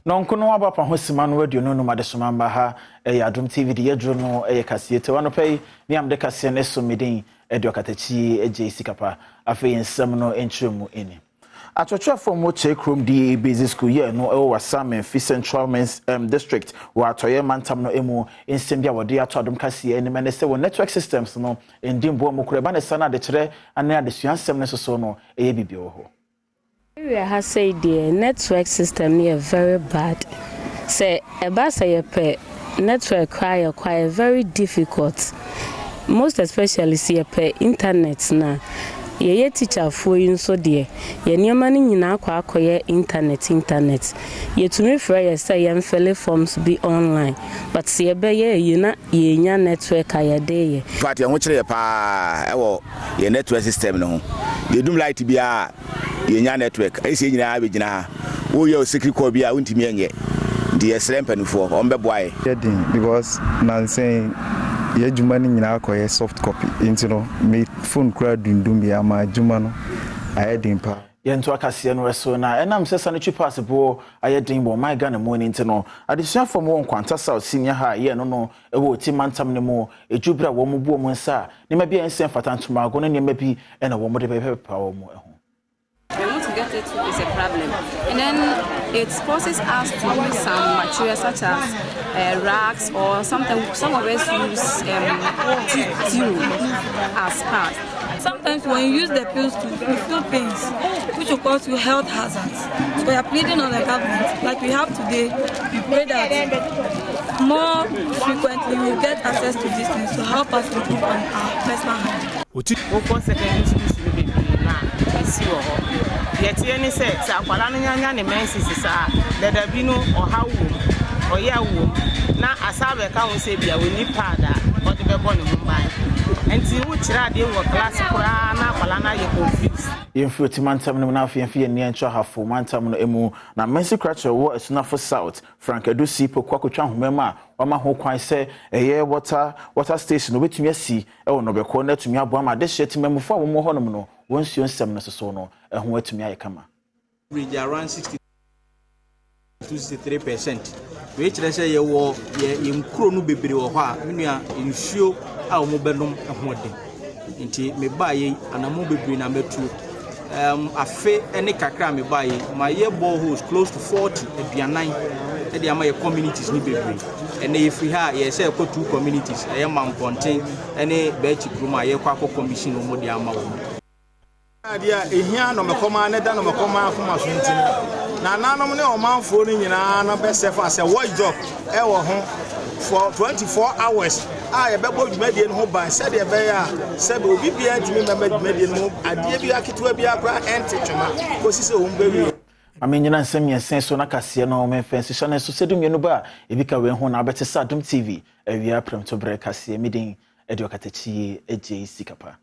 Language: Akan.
Nonkono abapa hosima no radio no numade somamba ha Adom TV de yedro no Kasiebo Tau At ni amde kase ne so medin katachi sikapa afi ensem no entremu eni atwetwe from wo chekrom di basic school year no wasame fi central men's district wa atoye mantam no emu ensem bia wode ato Adom kase eni mene se wo network systems no endimbo mokureba ne sana de kire ane adesuansem ne so no bibi wo ho. We have said the network system is very bad. Say about say network quite very difficult. Most especially see internet na. Ye teacher for you so dear. Ye nyama ni nyina akwa internet. Ye to me free say ye fill forms be online. But see be ye na ye nya network ayade. But ye nwchire pa ye network system no. Ye dum light bia ye network I say nyina abegina ha wo ye secret call bia untimi enye the srempanufo ombeboae because nan saying ye juma ni nyina akoye soft copy into no me phone kura dundum bia ma juma no ayedin pa ye nto akase no reso na enam sesa no twi passebo ayedin bo my Ghana mo ni nti no adesua fo mo nkwanta south senior ha ye no ewo ti mantam ne mo ejubra wo mo bu mo nsa ne ma bia ensen fatantuma ago ne ma bi na wo mo de pepa wo mo To get it is a problem, and then it forces us to use some material such as racks or something. Some of us use tissue as parts. Sometimes when you use the pills you feel pains, which will cause you health hazards. So we are pleading on the government, like we have today, we pray that more frequently we will get access to these things to help us improve on our personal health. Yet any sex, Aqualana and Mensis, that have been or how or ya womb. Now, as I can't say, we need powder or the Baboni Mumbai. And see which radio were class Kurana, Palana, you confused. You feel to mantam no na fi near have for mantam no emu na Mercy Cratcher wo esuna for South Frank Edusi po kwakotwa homema wama ho kwan se eye water station obetumi asi e wo no beko na tumi abo ama de hyeti memfo wo mo honom no wonsuo nsem no so no ho atumi ayekama around 60 to 63%. We say ye wo ye nkro no bebre wo ho a menua nsuo a wo mo benom ehode nti me baye anamo bebre na metu afe any kakra me buy my year boreholes close to 40 aduanan e dey am communities ni bebre and if we have yes say ko two communities e am Ponten any bechi kruma ye kwa commission no mo dey am wo dia ehia no me koma na da no me koma afuma so ntini na nanom ne o manfo ni nyina na be se fa say what job e wo ho for 24 hours I bebo dwumade no ho ban said e be ya said obi bia ntimi mama dwumade no ade bi aketewa bi akra ente twema kosi se hom bewi amenyina nsem yesen so na kase no me fensi so na so sedum yenu ba ebika we ho na abete Adom TV awia prem to bre kase medin katachi sikapa